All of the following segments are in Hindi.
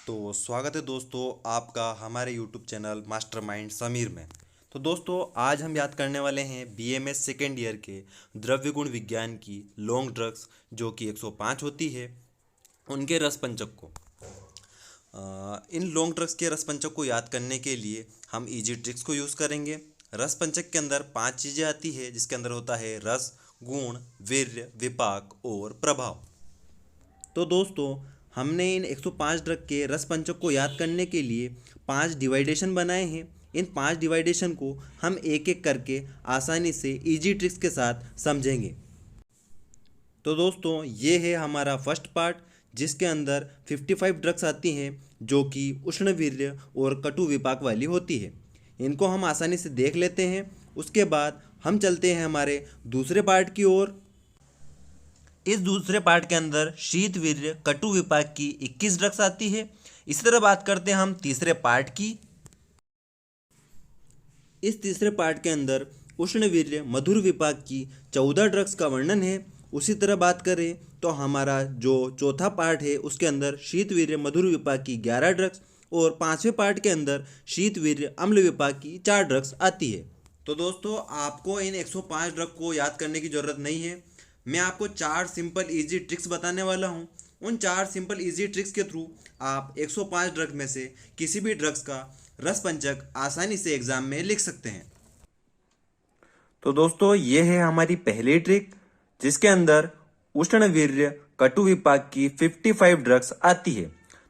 तो स्वागत है दोस्तों आपका हमारे YouTube चैनल मास्टरमाइंड समीर में। तो दोस्तों आज हम याद करने वाले हैं BMS सेकेंड ईयर के द्रव्य गुण विज्ञान की लॉन्ग ड्रग्स जो कि 105 होती है उनके रसपंचक को। इन लॉन्ग ड्रग्स के रसपंचक को याद करने के लिए हम इजी ट्रिक्स को यूज़ करेंगे। रसपंचक के अंदर 5 चीज़ें आती है जिसके अंदर होता है रस, गुण, वीर्य, विपाक और प्रभाव। तो दोस्तों हमने इन 105 ड्रग के रस पंचक को याद करने के लिए 5 डिवाइडेशन बनाए हैं। इन 5 डिवाइडेशन को हम एक एक करके आसानी से इजी ट्रिक्स के साथ समझेंगे। तो दोस्तों ये है हमारा फर्स्ट पार्ट जिसके अंदर 55 ड्रग्स आती हैं जो कि उष्णवीर्य और कटु विपाक वाली होती है। इनको हम आसानी से देख लेते हैं। उसके बाद हम चलते हैं हमारे दूसरे पार्ट की ओर। इस दूसरे पार्ट के अंदर शीत वीर्य कटु विपाक की 21 ड्रग्स आती है। इसी तरह बात करते हैं हम तीसरे पार्ट की। इस तीसरे पार्ट के अंदर उष्ण वीर्य मधुर विपाक की 14 ड्रग्स का वर्णन है। उसी तरह बात करें तो हमारा जो चौथा पार्ट है उसके अंदर शीत वीर्य मधुर विपाक की 11 ड्रग्स और पांचवें पार्ट के अंदर शीत वीर्य अम्ल विपाक की 4 ड्रग्स आती है। तो दोस्तों आपको इन 105 ड्रग को याद करने की ज़रूरत नहीं है। मैं आपको 4 सिंपल इजी ट्रिक्स बताने वाला हूं। उन 4 सिंपल इजी ट्रिक्स के थ्रू आप 105 ड्रग में से किसी भी ड्रग्स का रसपंचक आसानी से एग्जाम में लिख सकते हैं। तो दोस्तों ये है हमारी पहली ट्रिक जिसके अंदर उष्णवीर्य कटु विपाक की 55 ड्रग्स आती है।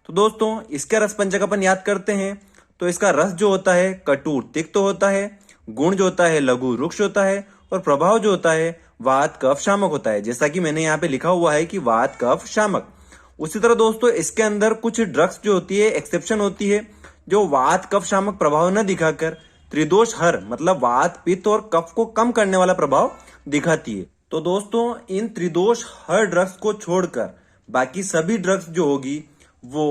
तो दोस्तों इसका रसपंचक अपन याद करते हैं तो इसका रस जो होता है कटु तिक्त होता है, गुण जो होता है लघु रुक्ष होता है और प्रभाव जो होता है वात कफ शामक होता है। जैसा कि मैंने यहाँ पे लिखा हुआ है कि वात कफ शामक। उसी तरह दोस्तों इसके अंदर कुछ ड्रग्स जो होती है एक्सेप्शन होती है जो वात कफ शामक प्रभाव न दिखाकर त्रिदोष हर मतलब वात पित्त और कफ को कम करने वाला प्रभाव दिखाती है। तो दोस्तों इन त्रिदोष हर ड्रग्स को छोड़कर बाकी सभी ड्रग्स जो होगी वो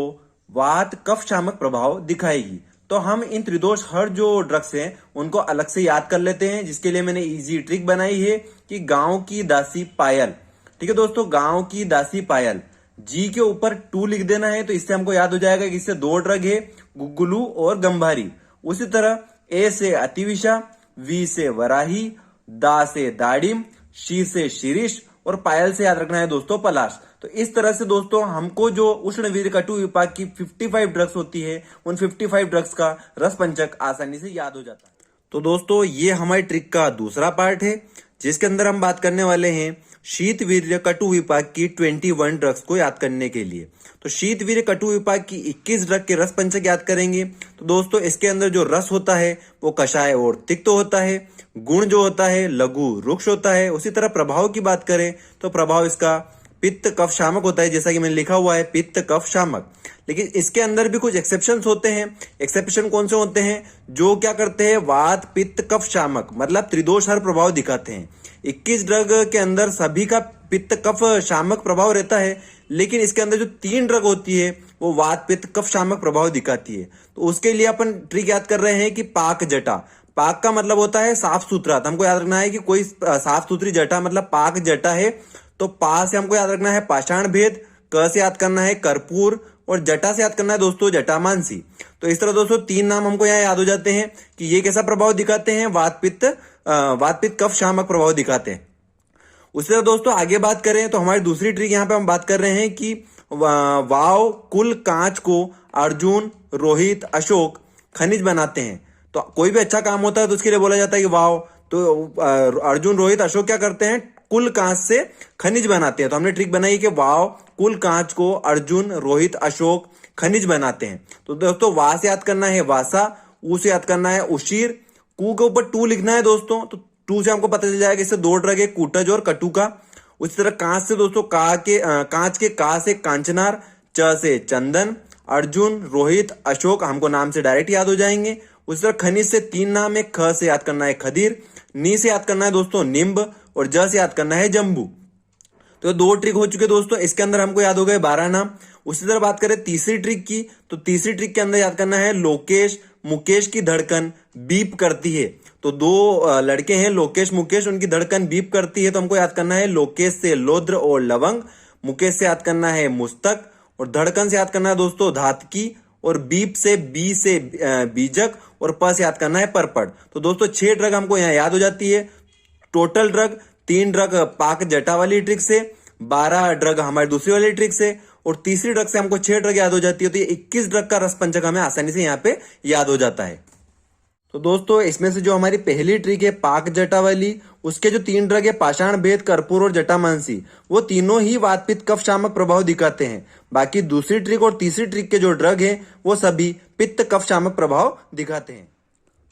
वात कफ शामक प्रभाव दिखाएगी। तो हम इन त्रिदोष हर जो ड्रग्स हैं उनको अलग से याद कर लेते हैं जिसके लिए मैंने इजी ट्रिक बनाई है कि गांव की दासी पायल। ठीक है दोस्तों, गांव की दासी पायल जी के ऊपर 2 लिख देना है तो इससे हमको याद हो जाएगा कि इससे 2 ड्रग है गुग्गुलू और गंभारी। उसी तरह ए से अतिविषा, वी से वराही, दा से दाडिम, शी से शिरीष और पायल से याद रखना है दोस्तों पलाश। तो इस तरह से दोस्तों हमको जो उष्णवीर्य कटु विपाक की 55 ड्रग्स होती है उन 55 ड्रग्स का रसपंचक आसानी से याद हो जाता है। तो दोस्तों ये हमारी ट्रिक का दूसरा पार्ट है जिसके अंदर हम बात करने वाले हैं शीत वीर्य कटु विपाक की 21 ड्रग्स को याद करने के लिए। तो शीत वीर्य कटु विपाक की 21 ड्रग के रसपंचक याद करेंगे। तो दोस्तों इसके अंदर जो रस होता है वो कषाय और तिक्त होता है, गुण जो होता है लघु रुक्ष होता है। उसी तरह प्रभाव की बात करें तो प्रभाव इसका पित्त कफ शामक होता है जैसा कि मैंने लिखा हुआ है पित्त कफ शामक। लेकिन इसके अंदर भी कुछ एक्सेप्शंस होते हैं। एक्सेप्शन कौन से होते हैं? जो क्या करते हैं वात पित्त कफ शामक मतलब त्रिदोष हर प्रभाव दिखाते हैं। 21 ड्रग के अंदर सभी का पित्त कफ शामक प्रभाव रहता है लेकिन इसके अंदर जो 3 ड्रग होती है वो वात पित्त कफ शामक प्रभाव दिखाती है। तो उसके लिए अपन ट्रिक याद कर रहे हैं कि पाक जटा। पाक का मतलब होता है साफ सुथरा। तो हमको याद रखना है कि कोई साफ सुथरी जटा मतलब पाक जटा है। तो पा से हमको याद रखना है पाषाण भेद, क से याद करना है कर्पूर और जटा से याद करना है दोस्तों जटामानसी। तो इस तरह दोस्तों 3 नाम हमको यहाँ याद हो जाते हैं कि ये कैसा प्रभाव दिखाते हैं वात पित्त कफ शामक प्रभाव दिखाते हैं। उसी तरह दोस्तों आगे बात करें तो हमारी दूसरी ट्रिक यहाँ पे हम बात कर रहे हैं कि वाव कुल कांच को अर्जुन रोहित अशोक खनिज बनाते हैं। तो कोई भी अच्छा काम होता है तो उसके लिए बोला जाता है कि वाव तो अर्जुन रोहित अशोक क्या करते हैं कुल कांच से खनिज बनाते हैं। तो हमने ट्रिक बनाई कि वाव कुल कांच को अर्जुन रोहित अशोक खनिज बनाते हैं। तो दोस्तों वा से याद करना है वासा, ऊ से याद करना है उशीर, कू के ऊपर 2 लिखना है दोस्तों। तो 2 से हमको पता चल जाएगा इससे 2 ड्रग है कूटज और कटु का। उसी तरह कांच से दोस्तों कांच के का से कांचनार, च से चंदन, अर्जुन रोहित अशोक हमको नाम से डायरेक्ट याद हो जाएंगे। उसी तरह खनिज से 3 नाम है, ख से याद करना है खदीर, नी से याद करना है दोस्तों निम्ब और ज से याद करना है जम्बू। तो 2 ट्रिक हो चुके दोस्तों। इसके अंदर हमको याद हो गए 12 नाम। उसी तरह बात करें तीसरी ट्रिक की तो तीसरी ट्रिक के अंदर याद करना है लोकेश मुकेश की धड़कन बीप करती है। तो 2 लड़के हैं लोकेश मुकेश, उनकी धड़कन बीप करती है। तो हमको याद करना है लोकेश से लौद्र और लवंग, मुकेश से याद करना है मुस्तक और धड़कन से याद करना है दोस्तों धातकी, और बीप से बी से बीजक, और प से याद करना है परपट। तो दोस्तों 6 ड्रग हमको यहाँ याद हो जाती है। टोटल ड्रग 3 ड्रग पाक जटा वाली ट्रिक से, 12 ड्रग हमारी दूसरी वाली ट्रिक से, और तीसरी ड्रग से हमको 6 ड्रग याद हो जाती है। तो ये 21 ड्रग का रस पंचक हमें आसानी से यहाँ पे याद हो जाता है। तो दोस्तों इसमें से जो हमारी पहली ट्रिक है पाक जटा वाली, उसके जो 3 ड्रग है पाषाण, भेद, कर्पूर और जटामांसी, वो तीनों ही वात पित्त कफ शामक प्रभाव दिखाते हैं। बाकी दूसरी ट्रिक और तीसरी ट्रिक के जो ड्रग हैं वो सभी पित्त कफ शामक प्रभाव दिखाते हैं।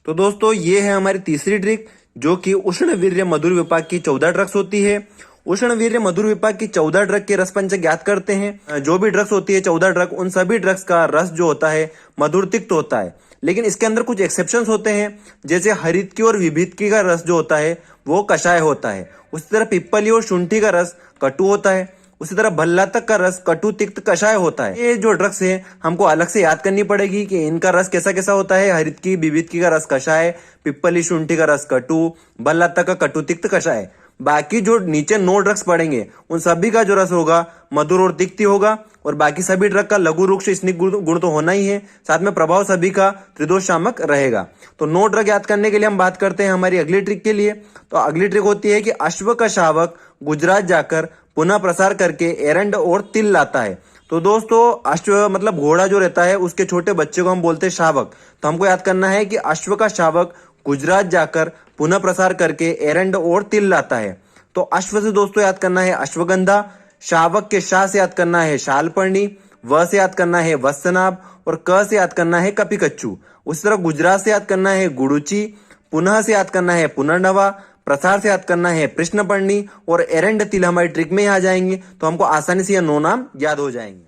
तो दोस्तों ये है हमारी तीसरी ट्रिक, जो कि उष्ण वीर्य मधुर विपाक की 14 ड्रग्स होती है। उष्ण वीर्य मधुर विपाक की 14 ड्रग के रस पंचक ज्ञात करते हैं। जो भी ड्रग्स होती है 14 ड्रग, उन सभी ड्रग्स का रस जो होता है मधुर तिक्त होता है। लेकिन इसके अंदर कुछ एक्सेप्शंस होते हैं, जैसे हरितकी और विभितकी का रस जो होता है वो कषाय होता है। उसी तरह पिप्पली और शुंठी का रस कटु होता है। उसी तरह भल्लातक का रस कटु तिक्त कषाय होता है। ये जो ड्रग्स है हमको अलग से याद करनी पड़ेगी कि इनका रस कैसा कैसा होता है। हरितकी विभितकी का रस कषाय, पिप्पली शुंठी का रस कटु, भल्लातक का कटु तिक्त कषाय। बाकी जो नीचे 9 ड्रग्स पड़ेंगे उन सभी का जो रस होगा मधुर और तिक्ती होगा, और बाकी सभी ड्रग का लघु रुक्ष स्निग्ध गुण तो होना ही है, साथ में प्रभाव सभी का त्रिदोष शामक रहेगा। तो 9 ड्रग याद करने के लिए हम बात करते हैं हमारी अगली ट्रिक के लिए। तो अगली ट्रिक होती है कि अश्व का शावक गुजरात जाकर पुनः प्रसार करके एरंड और तिल लाता है। तो दोस्तों अश्व मतलब घोड़ा जो रहता है उसके छोटे बच्चे को हम बोलते हैं शावक। तो हमको याद करना है कि अश्व का शावक गुजरात जाकर पुनः प्रसार करके एरंड और तिल लाता है। तो अश्व से दोस्तों याद करना है अश्वगंधा, शावक के शाह से याद करना है शालपर्णी, व से याद करना है वत्सनाभ, और क से याद करना है कपिकच्चू। उसी तरह गुजरात से याद करना है गुड़ुची, पुनः से याद करना है पुनर्नवा, प्रसार से याद करना है कृष्णपर्णी, और एरंड तिल हमारी ट्रिक में आ जाएंगे। तो हमको आसानी से ये 9 नाम याद हो जाएंगे।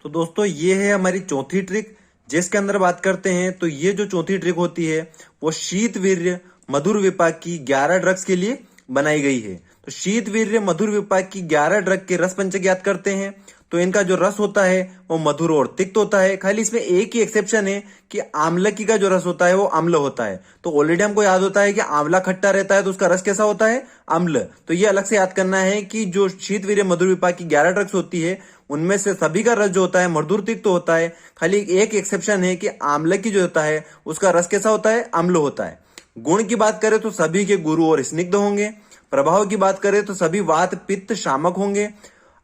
तो दोस्तों ये है हमारी चौथी ट्रिक, जिसके अंदर बात करते हैं। तो ये जो चौथी ट्रिक होती है वो शीत वीर्य मधुर विपाक की 11 ड्रग्स के लिए बनाई गई है। तो शीत वीर्य मधुर विपाक की 11 ड्रग के रस पंचक याद करते हैं। तो इनका जो रस होता है वो मधुर और तिक्त होता है। खाली इसमें एक ही एक्सेप्शन है कि आम्लकी का जो रस होता है वो अम्ल होता है। तो ऑलरेडी हमको याद होता है कि आंवला खट्टा रहता है तो उसका रस कैसा होता है, अम्ल। तो ये अलग से याद करना है कि जो शीत वीर्य मधुर विपाक की 11 ड्रग्स होती है उनमें से सभी का रस जो होता है मधुर तिक्त होता है। खाली एक एक्सेप्शन है कि आम्लकी जो होता है उसका रस कैसा होता है, अम्ल होता है। गुण की बात करें तो सभी के गुरु और स्निग्ध होंगे। प्रभाव की बात करें तो सभी वात पित्त शामक होंगे।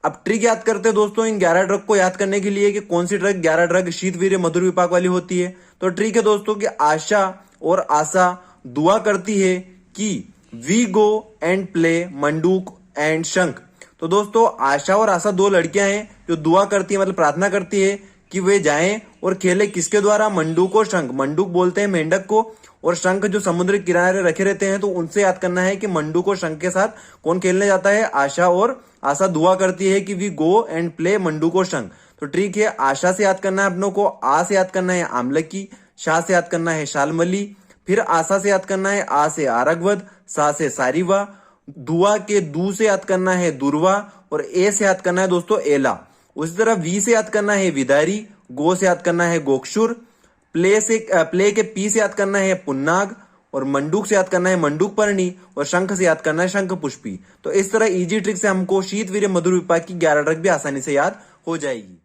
अब ट्रिक याद करते हैं दोस्तों इन 11 ड्रग को याद करने के लिए कि कौन सी ड्रग 11 ड्रग शीत वीर्य मधुर विपाक वाली होती है। तो ट्रिक है दोस्तों कि आशा और आशा दुआ करती है कि we go and play Manduk and Shankh. तो दोस्तों आशा और आशा 2 लड़कियां हैं जो दुआ करती है, मतलब प्रार्थना करती है कि वे जाएं और खेले किसके द्वारा, मंडूक और शंख। मंडूक बोलते हैं मेंढक को, और शंख जो समुद्र किनारे रखे रहते हैं। तो उनसे याद करना है कि मंडूक और शंख के साथ कौन खेलने जाता है, आशा। और आशा दुआ करती है कि वी गो एंड प्ले मंडूक और शंख। तो ठीक है, आशा से याद करना है अपनों को, आ से याद करना है आमलकी, शाह से याद करना है शालमली, फिर आशा से याद करना है आ से आरगवद, सा से सारीवा, दुआ के दू से याद करना है दुर्वा, और ए से याद करना है दोस्तों एला। उसी तरह वी से याद करना है विदारी, गो से याद करना है गोक्षुर, प्ले के पी से याद करना है पुन्नाग, और मंडूक से याद करना है मंडूक पर्णी, और शंख से याद करना है शंख पुष्पी। तो इस तरह इजी ट्रिक से हमको शीत वीर्य मधुर विपाक की 11 ड्रग भी आसानी से याद हो जाएगी।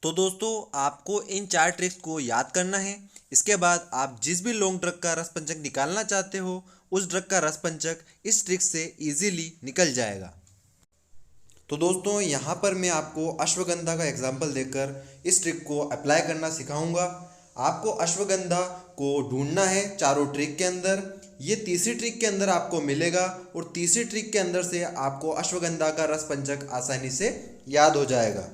तो दोस्तों आपको इन 4 ट्रिक्स को याद करना है। इसके बाद आप जिस भी लॉन्ग ड्रग का रस पंचक निकालना चाहते हो उस ड्रग का रस पंचक इस ट्रिक से इजीली निकल जाएगा। तो दोस्तों यहाँ पर मैं आपको अश्वगंधा का एग्जाम्पल देकर इस ट्रिक को अप्लाई करना सिखाऊंगा। आपको अश्वगंधा को ढूंढना है चारों ट्रिक के अंदर। ये तीसरी ट्रिक के अंदर आपको मिलेगा, और तीसरी ट्रिक के अंदर से आपको अश्वगंधा का रस पंचक आसानी से याद हो जाएगा।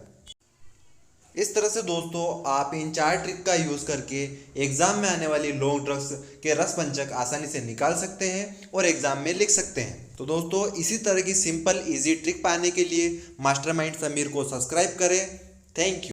इस तरह से दोस्तों आप इन 4 ट्रिक का यूज़ करके एग्जाम में आने वाली लॉन्ग ड्रग्स के रस पंचक आसानी से निकाल सकते हैं और एग्जाम में लिख सकते हैं। तो दोस्तों इसी तरह की सिंपल इजी ट्रिक पाने के लिए मास्टरमाइंड समीर को सब्सक्राइब करें। Thank you.